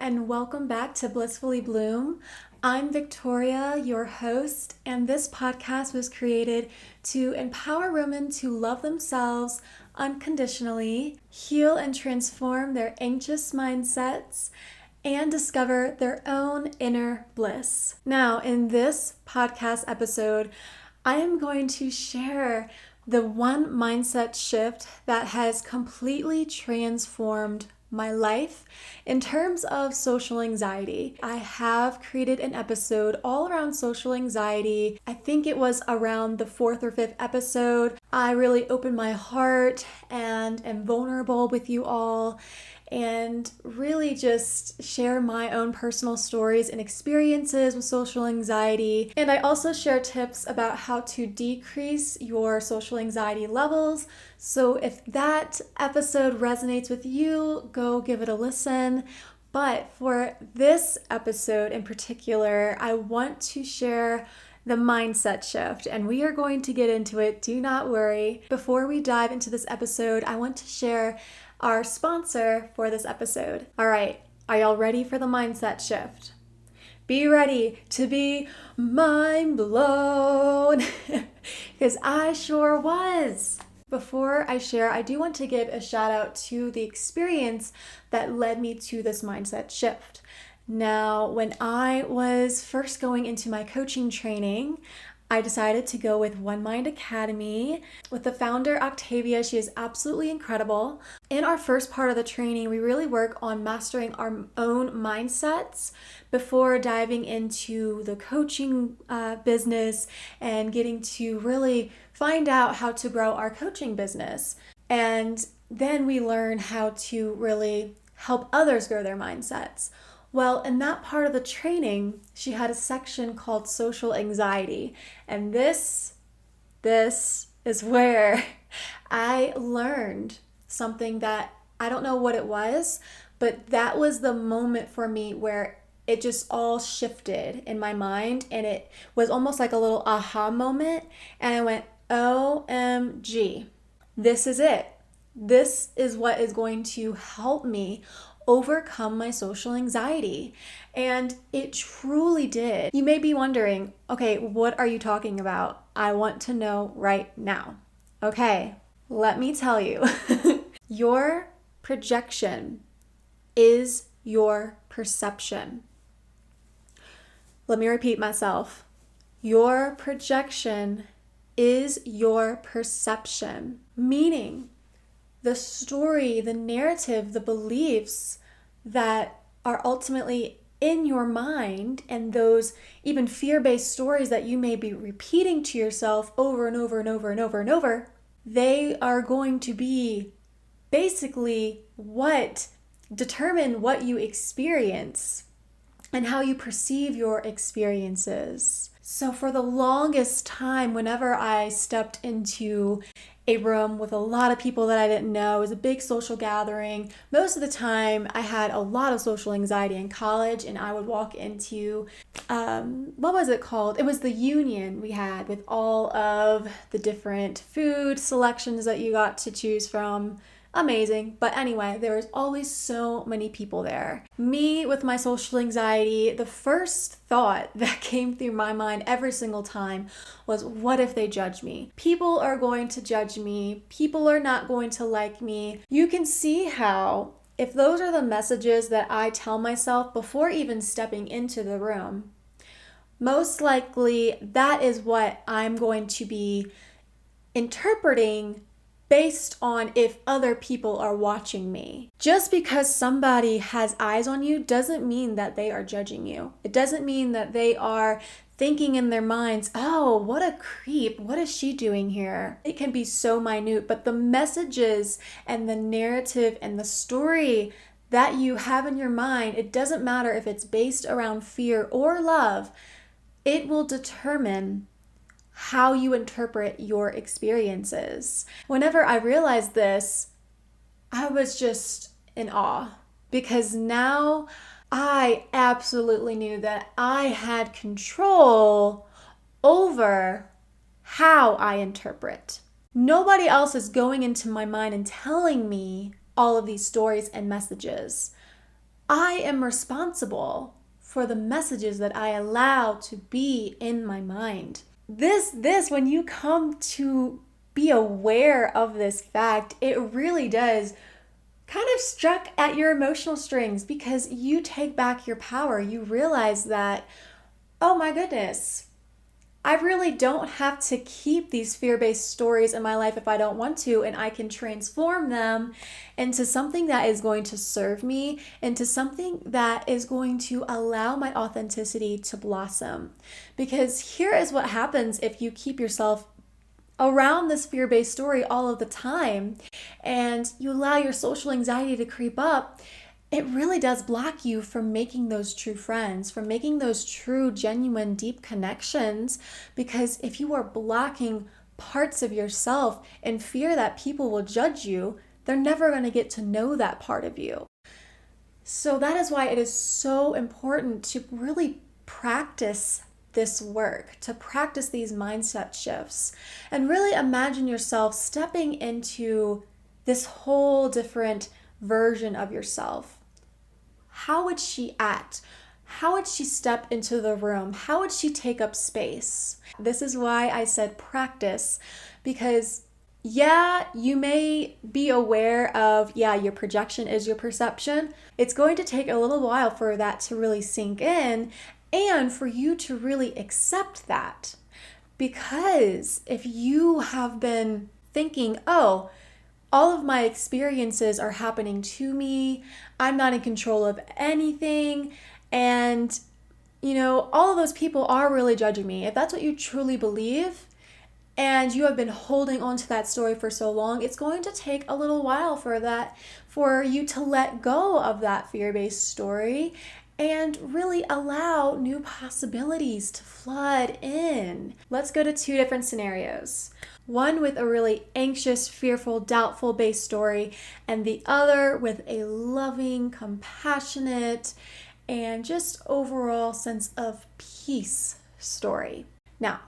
and welcome back to Blissfully Bloom. I'm Victoria, your host, and this podcast was created to empower women to love themselves unconditionally, heal and transform their anxious mindsets, and discover their own inner bliss. Now, in this podcast episode, I am going to share the one mindset shift that has completely transformed my life in terms of social anxiety. I have created an episode all around social anxiety. I think it was around the 4th or 5th episode. I really opened my heart and am vulnerable with you all and really just share my own personal stories and experiences with social anxiety. And I also share tips about how to decrease your social anxiety levels. So if that episode resonates with you, go give it a listen. But for this episode in particular, I want to share the mindset shift, and we are going to get into it. Do not worry. Before we dive into this episode, I want to share our sponsor for this episode. All right, are y'all ready for the mindset shift? Be ready to be mind blown, because I sure was. Before I share, I do want to give a shout out to the experience that led me to this mindset shift. Now, when I was first going into my coaching training, I decided to go with One Mind Academy with the founder, Octavia. She is absolutely incredible. In our first part of the training, we really work on mastering our own mindsets before diving into the coaching business and getting to really find out how to grow our coaching business. And then we learn how to really help others grow their mindsets. Well, in that part of the training, she had a section called social anxiety. And this is where I learned something that I don't know what it was, but that was the moment for me where it just all shifted in my mind, and it was almost like a little aha moment. And I went, OMG, this is it. This is what is going to help me overcome my social anxiety. And it truly did. You may be wondering, okay, what are you talking about? I want to know right now. Okay, let me tell you. Your projection is your perception. Let me repeat myself. Your projection is your perception, meaning the story, the narrative, the beliefs that are ultimately in your mind, and those even fear-based stories that you may be repeating to yourself over and over and over and over and over, they are going to be basically what determine what you experience and how you perceive your experiences. So for the longest time, whenever I stepped into a room with a lot of people that I didn't know, it was a big social gathering. Most of the time, I had a lot of social anxiety in college, and I would walk into, what was it called? It was the union we had with all of the different food selections that you got to choose from. Amazing. But anyway, there was always so many people there. Me with my social anxiety, the first thought that came through my mind every single time was, what if they judge me? People are going to judge me. People are not going to like me. You can see how, if those are the messages that I tell myself before even stepping into the room, most likely that is what I'm going to be interpreting based on if other people are watching me. Just because somebody has eyes on you doesn't mean that they are judging you. It doesn't mean that they are thinking in their minds, oh, what a creep, what is she doing here? It can be so minute, but the messages and the narrative and the story that you have in your mind, it doesn't matter if it's based around fear or love, it will determine how you interpret your experiences. Whenever I realized this, I was just in awe, because now I absolutely knew that I had control over how I interpret. Nobody else is going into my mind and telling me all of these stories and messages. I am responsible for the messages that I allow to be in my mind. When you come to be aware of this fact, it really does kind of struck at your emotional strings because you take back your power. You realize that, oh my goodness, I really don't have to keep these fear-based stories in my life if I don't want to, and I can transform them into something that is going to serve me, into something that is going to allow my authenticity to blossom. Because here is what happens if you keep yourself around this fear-based story all of the time and you allow your social anxiety to creep up. It really does block you from making those true friends, from making those true, genuine, deep connections. Because if you are blocking parts of yourself in fear that people will judge you, they're never going to get to know that part of you. So that is why it is so important to really practice this work, to practice these mindset shifts, and really imagine yourself stepping into this whole different version of yourself. How would she act? How would she step into the room? How would she take up space? This is why I said practice, because you may be aware of, your projection is your perception. It's going to take a little while for that to really sink in and for you to really accept that. Because if you have been thinking, oh, all of my experiences are happening to me, I'm not in control of anything, and all of those people are really judging me. If that's what you truly believe, and you have been holding on to that story for so long, it's going to take a little while for you to let go of that fear-based story and really allow new possibilities to flood in. Let's go to two different scenarios. One with a really anxious, fearful, doubtful based story, and the other with a loving, compassionate, and just overall sense of peace story. Now,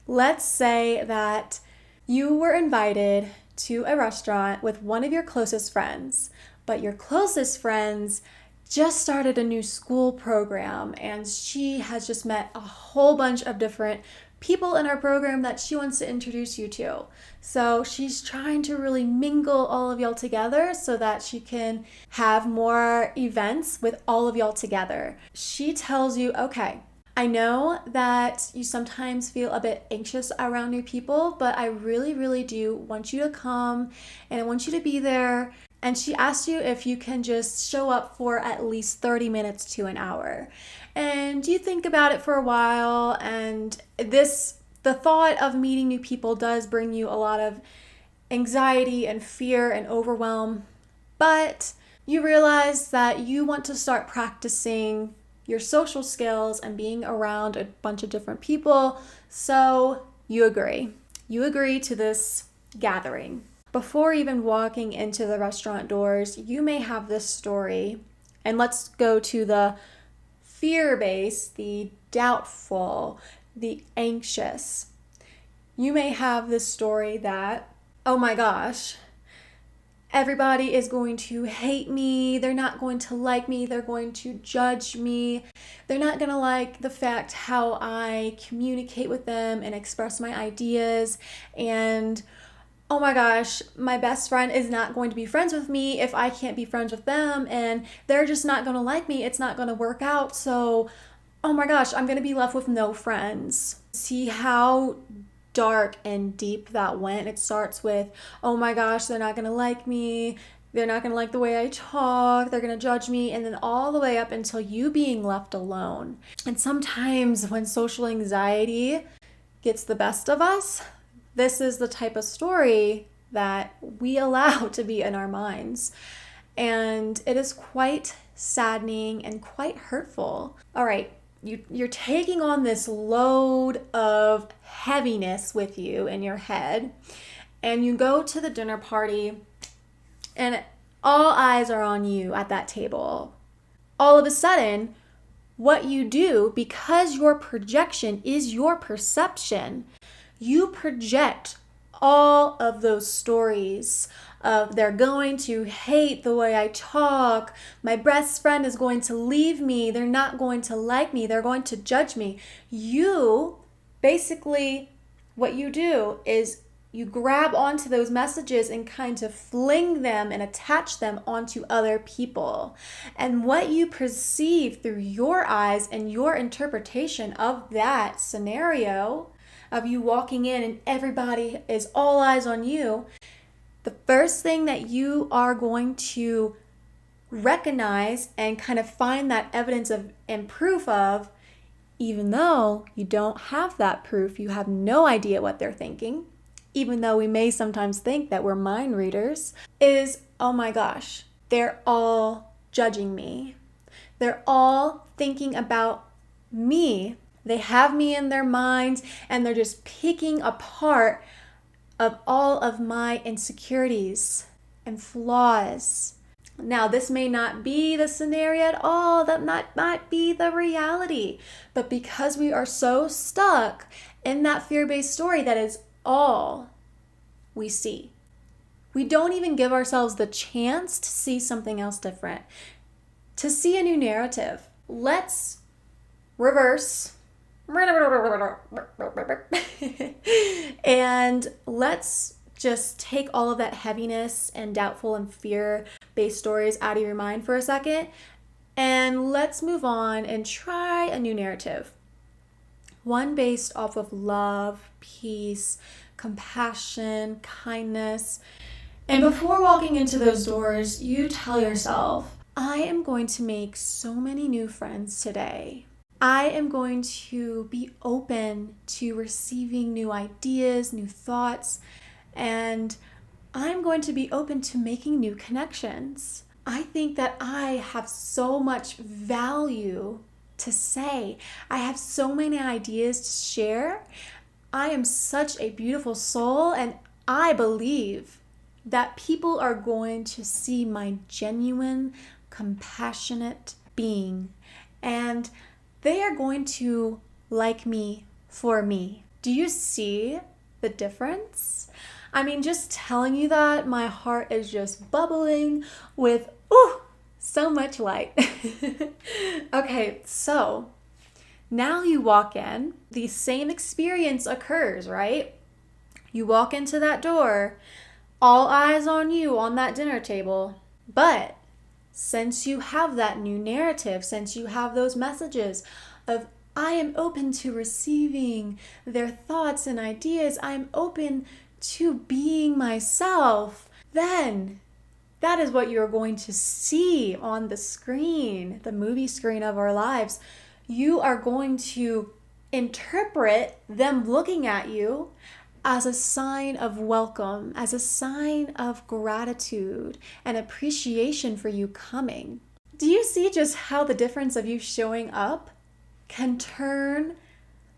let's say that you were invited to a restaurant with one of your closest friends, but your closest friends just started a new school program and she has just met a whole bunch of different people in our program that she wants to introduce you to. So she's trying to really mingle all of y'all together so that she can have more events with all of y'all together. She tells you, okay, I know that you sometimes feel a bit anxious around new people, but I really, really do want you to come and I want you to be there. And she asked you if you can just show up for at least 30 minutes to an hour. And you think about it for a while, and the thought of meeting new people does bring you a lot of anxiety and fear and overwhelm. But you realize that you want to start practicing your social skills and being around a bunch of different people. So you agree. You agree to this gathering. Before even walking into the restaurant doors, you may have this story, and let's go to the fear-based, the doubtful, the anxious. You may have this story that, oh my gosh, everybody is going to hate me, they're not going to like me, they're going to judge me, they're not going to like the fact how I communicate with them and express my ideas, and oh my gosh, my best friend is not going to be friends with me if I can't be friends with them, and they're just not going to like me. It's not going to work out. So, oh my gosh, I'm going to be left with no friends. See how dark and deep that went? It starts with, oh my gosh, they're not going to like me. They're not going to like the way I talk. They're going to judge me. And then all the way up until you being left alone. And sometimes when social anxiety gets the best of us, this is the type of story that we allow to be in our minds. And it is quite saddening and quite hurtful. All right, you're taking on this load of heaviness with you in your head, and you go to the dinner party, and all eyes are on you at that table. All of a sudden, what you do, because your projection is your perception, you project all of those stories of they're going to hate the way I talk, my best friend is going to leave me, they're not going to like me, they're going to judge me. You basically, what you do is you grab onto those messages and kind of fling them and attach them onto other people. And what you perceive through your eyes and your interpretation of that scenario, of you walking in and everybody is all eyes on you, the first thing that you are going to recognize and kind of find that evidence of and proof of, even though you don't have that proof, you have no idea what they're thinking, even though we may sometimes think that we're mind readers, is, oh my gosh, they're all judging me. They're all thinking about me. They have me in their minds and they're just picking apart of all of my insecurities and flaws. Now, this may not be the scenario at all, that might be the reality, but because we are so stuck in that fear-based story, that is all we see. We don't even give ourselves the chance to see something else different, to see a new narrative. Let's reverse and let's just take all of that heaviness and doubtful and fear-based stories out of your mind for a second, and let's move on and try a new narrative. One based off of love, peace, compassion, kindness. And before walking into those doors, you tell yourself, I am going to make so many new friends today. I am going to be open to receiving new ideas, new thoughts, and I'm going to be open to making new connections. I think that I have so much value to say. I have so many ideas to share. I am such a beautiful soul, and I believe that people are going to see my genuine, compassionate being, and they are going to like me for me. Do you see the difference? I mean, just telling you that, my heart is just bubbling with, so much light. Okay, so now you walk in, the same experience occurs, right? You walk into that door, all eyes on you on that dinner table, but since you have that new narrative, since you have those messages of, I am open to receiving their thoughts and ideas, I am open to being myself, then that is what you're going to see on the screen, the movie screen of our lives. You are going to interpret them looking at you as a sign of welcome, as a sign of gratitude and appreciation for you coming. Do you see just how the difference of you showing up can turn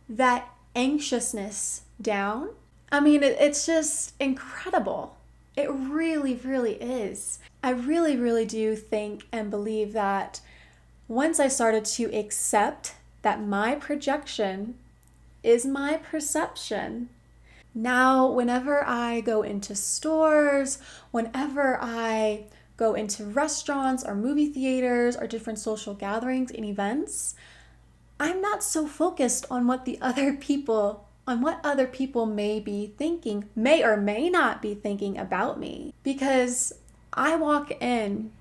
that anxiousness down? I mean, it's just incredible. It really, really is. I really, really do think and believe that once I started to accept that my projection is my perception, now, whenever I go into stores, whenever I go into restaurants or movie theaters or different social gatherings and events, I'm not so focused on what other people may be thinking, may or may not be thinking about me, because I walk in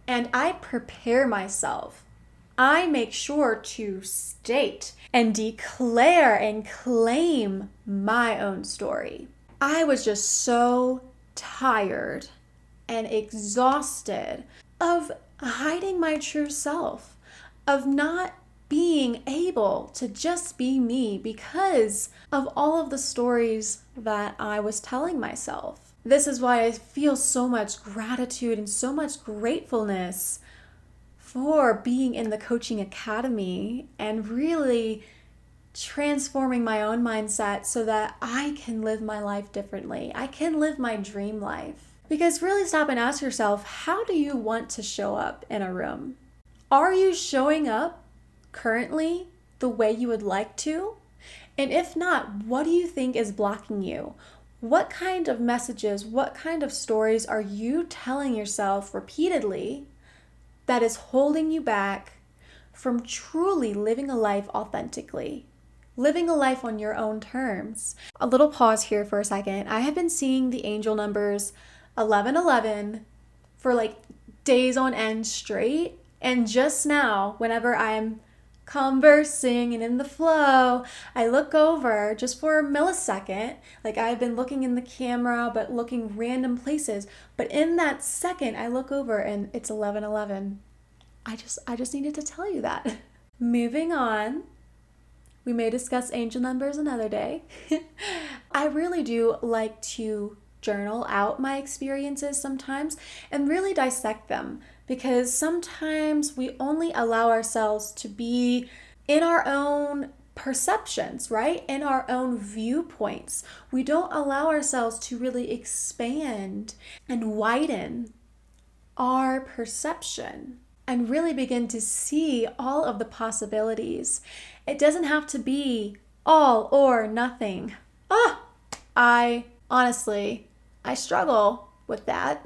and I prepare myself. I make sure to state and declare and claim my own story. I was just so tired and exhausted of hiding my true self, of not being able to just be me because of all of the stories that I was telling myself. This is why I feel so much gratitude and so much gratefulness for being in the coaching academy and really transforming my own mindset so that I can live my life differently. I can live my dream life. Because really stop and ask yourself, how do you want to show up in a room? Are you showing up currently the way you would like to? And if not, what do you think is blocking you? What kind of messages, what kind of stories are you telling yourself repeatedly that is holding you back from truly living a life authentically? Living a life on your own terms. A little pause here for a second. I have been seeing the angel numbers 1111 for like days on end straight. And just now, whenever I'm conversing and in the flow, I look over just for a millisecond. Like I've been looking in the camera, but looking random places. But in that second, I look over and it's 1111. I just needed to tell you that. Moving on. We may discuss angel numbers another day. I really do like to journal out my experiences sometimes and really dissect them, because sometimes we only allow ourselves to be in our own perceptions, right? In our own viewpoints. We don't allow ourselves to really expand and widen our perception and really begin to see all of the possibilities. It doesn't have to be all or nothing. I struggle with that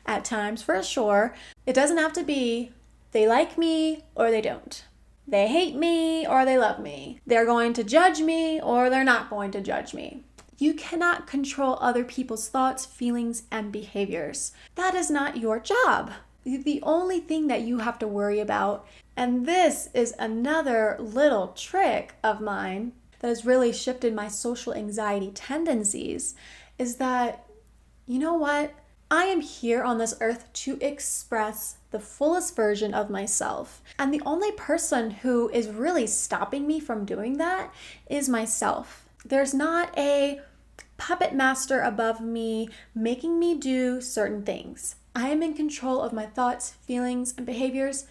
at times, for sure. It doesn't have to be they like me or they don't. They hate me or they love me. They're going to judge me or they're not going to judge me. You cannot control other people's thoughts, feelings, and behaviors. That is not your job. The only thing that you have to worry about, and this is another little trick of mine that has really shifted my social anxiety tendencies, is that, you know what? I am here on this earth to express the fullest version of myself. And the only person who is really stopping me from doing that is myself. There's not a puppet master above me making me do certain things. I am in control of my thoughts, feelings, and behaviors,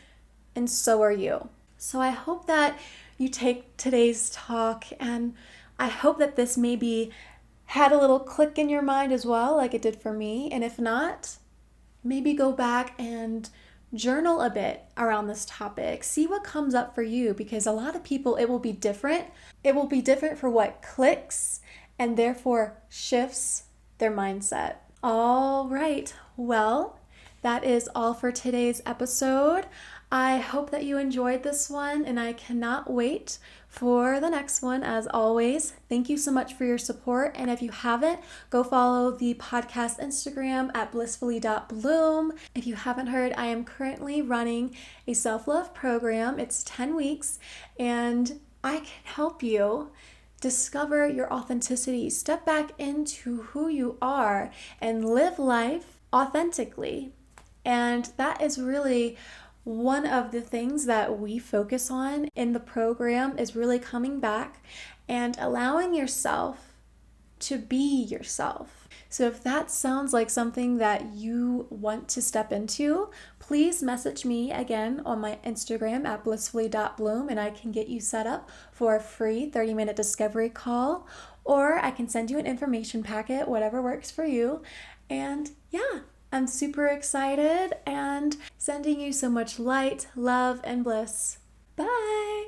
and so are you. So I hope that you take today's talk, and I hope that this maybe had a little click in your mind as well, like it did for me. And if not, maybe go back and journal a bit around this topic. See what comes up for you, because a lot of people, it will be different. It will be different for what clicks and therefore shifts their mindset. All right. Well, that is all for today's episode. I hope that you enjoyed this one, and I cannot wait for the next one. As always, thank you so much for your support. And if you haven't, go follow the podcast Instagram at blissfully.bloom. If you haven't heard, I am currently running a self-love program. It's 10 weeks, and I can help you discover your authenticity, step back into who you are, and live life authentically. And that is really one of the things that we focus on in the program, is really coming back and allowing yourself to be yourself. So if that sounds like something that you want to step into, please message me again on my Instagram at blissfully.bloom, and I can get you set up for a free 30-minute discovery call, or I can send you an information packet, whatever works for you. And yeah, I'm super excited and sending you so much light, love, and bliss. Bye!